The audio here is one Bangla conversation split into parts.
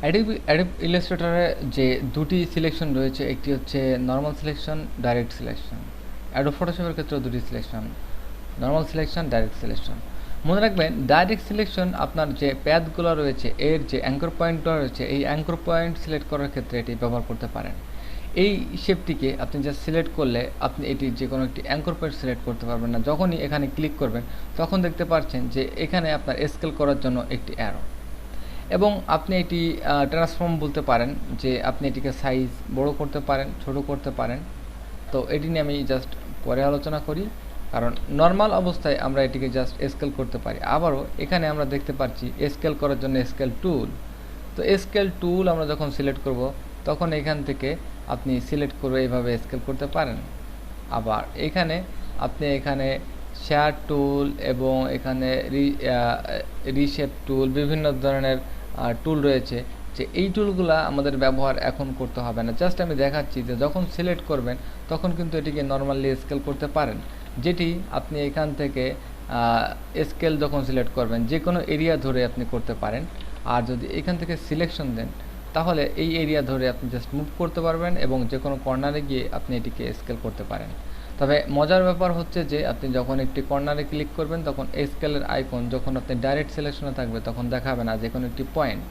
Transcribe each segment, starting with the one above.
অ্যাডোব ইলাস্ট্রেটরে যে দুটি সিলেকশন রয়েছে, একটি হচ্ছে normal selection, direct selection. Adobe ফটোশপের ক্ষেত্রেও দুটি selection, normal selection, direct selection. মনে রাখবেন ডাইরেক্ট সিলেকশন আপনার যে প্যাথগুলো রয়েছে এর যে অ্যাঙ্কর পয়েন্টগুলো রয়েছে এই অ্যাঙ্কর পয়েন্ট সিলেক্ট করার ক্ষেত্রে এটি ব্যবহার করতে পারেন। এই শেপটিকে আপনি জাস্ট সিলেক্ট করলে আপনি এটি যে কোনো একটি অ্যাঙ্কর পয়েন্ট সিলেক্ট করতে পারবেন না। যখনই এখানে ক্লিক করবেন তখন দেখতে পাচ্ছেন যে এখানে আপনার স্কেল করার জন্য একটি অ্যারো, এবং আপনি এটি ট্রান্সফর্ম বলতে পারেন যে আপনি এটিকে সাইজ বড় করতে পারেন, ছোট করতে পারেন। তো এটি নিয়ে আমি জাস্ট পরে আলোচনা করি, কারণ নর্মাল অবস্থায় আমরা এটিকে জাস্ট স্কেল করতে পারি। আবারও এখানে আমরা দেখতে পাচ্ছি স্কেল করার জন্য স্কেল টুল। তো স্কেল টুল আমরা যখন সিলেক্ট করব তখন এখান থেকে আপনি সিলেক্ট করে এইভাবে স্কেল করতে পারেন। আবার এখানে শেয়ার টুল এবং এখানে রিশেপ টুল, বিভিন্ন ধরনের টুল রয়েছে, যে এই টুলগুলো আমাদের ব্যবহার এখন করতে হবে না। জাস্ট আমি দেখাচ্ছি যে যখন সিলেক্ট করবেন তখন কিন্তু এটিকে নর্মালি স্কেল করতে পারেন, যেটি আপনি এখান থেকে স্কেল যখন সিলেক্ট করবেন যে কোনো এরিয়া ধরে আপনি করতে পারেন। আর যদি এখান থেকে সিলেকশন দেন তাহলে এই এরিয়া ধরে আপনি জাস্ট মুভ করতে পারবেন এবং যে কোনো কর্নারে গিয়ে আপনি এটিকে স্কেল করতে পারেন। তবে মজার ব্যাপার হচ্ছে যে আপনি যখন একটি কর্নারে ক্লিক করবেন তখন এই স্কেলের আইকন যখন আপনি ডাইরেক্ট সিলেকশনে থাকবে তখন দেখাবে না, যে কোনো একটি পয়েন্ট।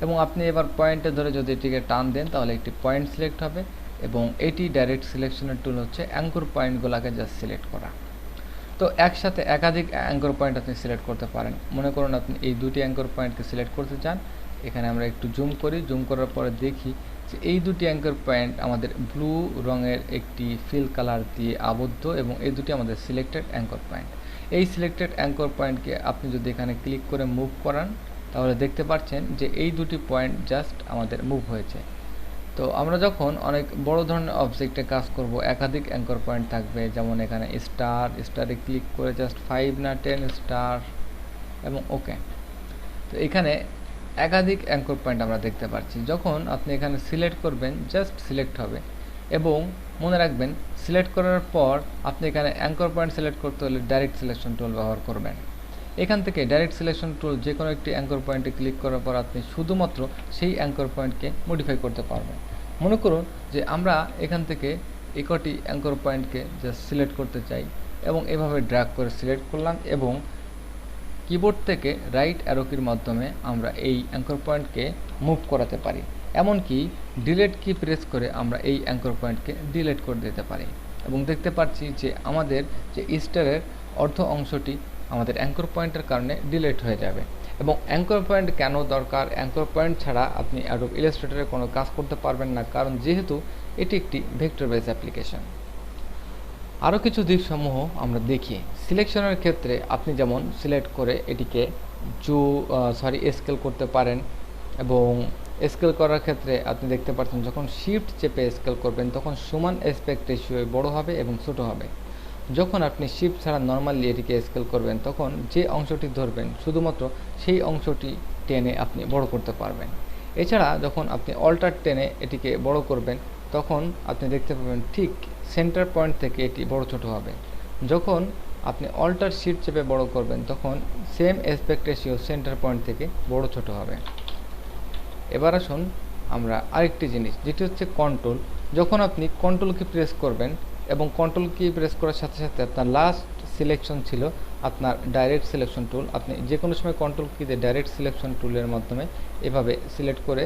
এবং আপনি এবার পয়েন্টে ধরে যদি এটিকে টান দেন তাহলে একটি পয়েন্ট সিলেক্ট হবে, এবং এটি ডাইরেক্ট সিলেকশনের টুল হচ্ছে অ্যাঙ্কর পয়েন্টগুলোকে জাস্ট সিলেক্ট করা। তো একসাথে একাধিক অ্যাঙ্কর পয়েন্ট আপনি সিলেক্ট করতে পারেন। মনে করুন আপনি এই দুটি অ্যাঙ্কর পয়েন্টকে সিলেক্ট করতে চান। এখানে আমরা একটু জুম করি, জুম করার পরে দেখি যে এই দুটি অ্যাঙ্কর পয়েন্ট আমাদের ব্লু রঙের একটি ফিল কালার দিয়ে আবদ্ধ, এবং এই দুটি আমাদের সিলেক্টেড অ্যাঙ্কর পয়েন্ট। এই সিলেক্টেড অ্যাঙ্কর পয়েন্টকে আপনি যদি এখানে ক্লিক করে মুভ করান তাহলে দেখতে পাচ্ছেন যে এই দুটি পয়েন্ট জাস্ট আমাদের মুভ হয়েছে। তো আমরা যখন অনেক বড় ধরনের অবজেক্টে কাজ করব একাধিক অ্যাঙ্কর পয়েন্ট থাকবে, যেমন এখানে স্টারে ক্লিক করে জাস্ট 5 না 10 স্টার এবং ওকে। তো এখানে একাধিক অ্যাঙ্কর পয়েন্ট আমরা দেখতে পাচ্ছি। যখন আপনি এখানে সিলেক্ট করবেন জাস্ট সিলেক্ট হবে, এবং মনে রাখবেন সিলেক্ট করার পর আপনি এখানে অ্যাঙ্কর পয়েন্ট সিলেক্ট করতে হলে ডাইরেক্ট সিলেকশন টুল ব্যবহার করবেন। এখান থেকে ডাইরেক্ট সিলেকশন টুল যে কোনো একটি অ্যাঙ্কর পয়েন্টে ক্লিক করার পর আপনি শুধুমাত্র সেই অ্যাঙ্কর পয়েন্টকে মডিফাই করতে পারবেন। মনে করুন যে আমরা এখান থেকে একটি অ্যাঙ্কর পয়েন্টকে জাস্ট সিলেক্ট করতে চাই, এবং এভাবে ড্র্যাগ করে সিলেক্ট করলাম, এবং কিবোর্ড থেকে রাইট অ্যারো কির মাধ্যমে আমরা এই অ্যাঙ্কর পয়েন্টকে মুভ করাতে পারি। এমনকি ডিলিট কি প্রেস করে আমরা এই অ্যাঙ্কর পয়েন্টকে ডিলিট করে দিতে পারি, এবং দেখতে পাচ্ছি যে আমাদের যে স্টারের অর্ধ অংশটি আমাদের অ্যাঙ্কর পয়েন্টের কারণে ডিলিট হয়ে যাবে। এবং অ্যাঙ্কর পয়েন্ট কেন দরকার? অ্যাঙ্কর পয়েন্ট ছাড়া আপনি অ্যাডোব ইলাস্ট্রেটরে কোনো কাজ করতে পারবেন না, কারণ যেহেতু এটি একটি ভেক্টর বেস অ্যাপ্লিকেশন। আরও কিছু দিকসমূহ আমরা দেখি। সিলেকশনের ক্ষেত্রে আপনি যেমন সিলেক্ট করে এটিকে স্কেল করতে পারেন, এবং স্কেল করার ক্ষেত্রে আপনি দেখতে পাচ্ছেন যখন শিফট চেপে স্কেল করবেন তখন সমান অ্যাসপেক্ট রেশিও বড় হবে এবং ছোট হবে। যখন আপনি শিফট ছাড়া নর্মালি এটিকে স্কেল করবেন তখন যে অংশটি ধরবেন শুধুমাত্র সেই অংশটি টেনে আপনি বড় করতে পারবেন। এছাড়া যখন আপনি অল্টার টেনে এটিকে বড় করবেন তখন আপনি দেখতে পাবেন ঠিক সেন্টার পয়েন্ট থেকে এটি বড় ছোট হবে। যখন আপনি অল্টার শিফট চেপে বড় করবেন তখন same aspect ratio centre point থেকে বড় ছোট হবে। এবার আসুন আমরা আরেকটি জিনিস, যেটি হচ্ছে কন্ট্রোল। যখন আপনি কন্ট্রোল কি প্রেস করবেন এবং কন্ট্রোল কি প্রেস করার সাথে সাথে আপনার লাস্ট সিলেকশন ছিল আপনার ডাইরেক্ট সিলেকশন টুল, আপনি যে কোনো সময় কন্ট্রোল কিতে ডাইরেক্ট সিলেকশন টুলের মাধ্যমে এভাবে সিলেক্ট করে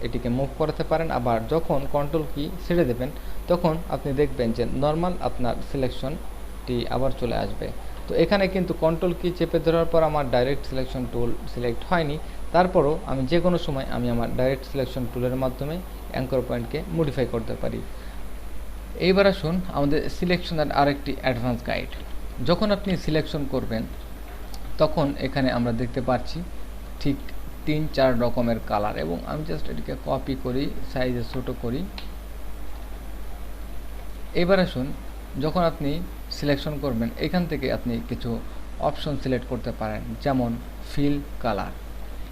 এটিকে মুভ করাতে পারেন। আবার যখন কন্ট্রোল কি ছেড়ে দেবেন তখন আপনি দেখবেন যে নর্মাল আপনার সিলেকশনটি আবার চলে আসবে। তো এখানে কিন্তু কন্ট্রোল কি চেপে ধরার পর আমার ডাইরেক্ট সিলেকশন টুল সিলেক্ট হয়নি, তারপরও আমি যে কোনো সময় আমি আমার ডাইরেক্ট সিলেকশন টুলের মাধ্যমে অ্যাঙ্কর পয়েন্টকে মডিফাই করতে পারি। এইবার আসুন আমাদের সিলেকশনের আরেকটি অ্যাডভান্স গাইড। যখন আপনি সিলেকশন করবেন তখন এখানে আমরা দেখতে পাচ্ছি ঠিক 3-4 রকমের কালার, এবং আমি জাস্ট এটিকে কপি করি, সাইজে ছোটো করি। এবার আসুন যখন আপনি সিলেকশন করবেন এখান থেকে আপনি কিছু অপশন সিলেক্ট করতে পারেন, যেমন ফিল কালার।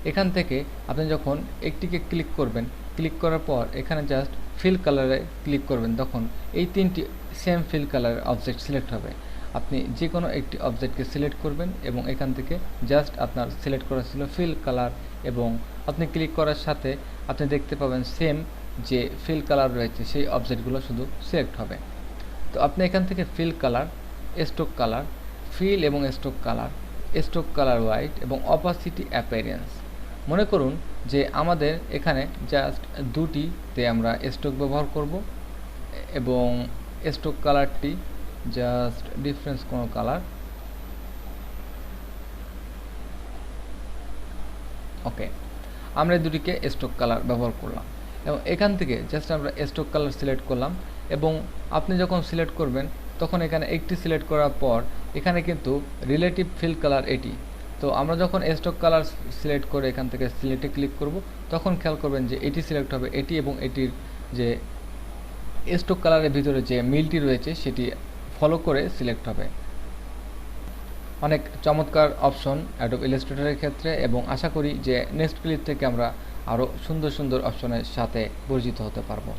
এখান থেকে আপনি যখন একটিকে ক্লিক করবেন, ক্লিক করার পর এখানে জাস্ট ফিল কালারে ক্লিক করবেন, তখন এই 3টি same fill colour object select হবে। আপনি যে কোনো একটি অবজেক্টকে সিলেক্ট করবেন এবং এখান থেকে জাস্ট আপনার সিলেক্ট করা ছিল ফিল কালার, এবং আপনি ক্লিক করার সাথে আপনি দেখতে পাবেন সেম যে ফিল কালার রয়েছে সেই অবজেক্টগুলো শুধু সিলেক্ট হবে। তো আপনি এখান থেকে fill colour, stroke colour, fill এবং স্ট্রোক কালার হোয়াইট এবং অপাসিটি অ্যাপিয়ারেন্স, মনে করুন যে আমাদের এখানে জাস্ট দুটিতে আমরা স্ট্রোক ব্যবহার করব এবং স্ট্রোক কালারটি জাস্ট ডিফারেন্স কোনো কালার, ওকে, আমরা এই দুটিকে স্ট্রোক কালার ব্যবহার করলাম এবং এখান থেকে জাস্ট আমরা স্ট্রোক কালার সিলেক্ট করলাম এবং আপনি যখন সিলেক্ট করবেন তখন এখানে একটি সিলেক্ট করার পর এখানে কিন্তু রিলেটিভ ফিল কালার এটি। তো আমরা যখন স্ট্রোক কালার সিলেক্ট করে এখান থেকে সিলেক্টে ক্লিক করব তখন খেয়াল করবেন যে এটি সিলেক্ট হবে, এটি এবং এটির যে স্ট্রোক কালারের ভিতরে যে মিলটি রয়েছে সেটি ফলো করে সিলেক্ট হবে। অনেক চমৎকার অপশন অ্যাডোব ইলাস্ট্রেটরের ক্ষেত্রে এবং আশা করি যে নেক্সট ক্লিপ থেকে আমরা আরও সুন্দর সুন্দর অপশনের সাথে পরিচিত হতে পারবো।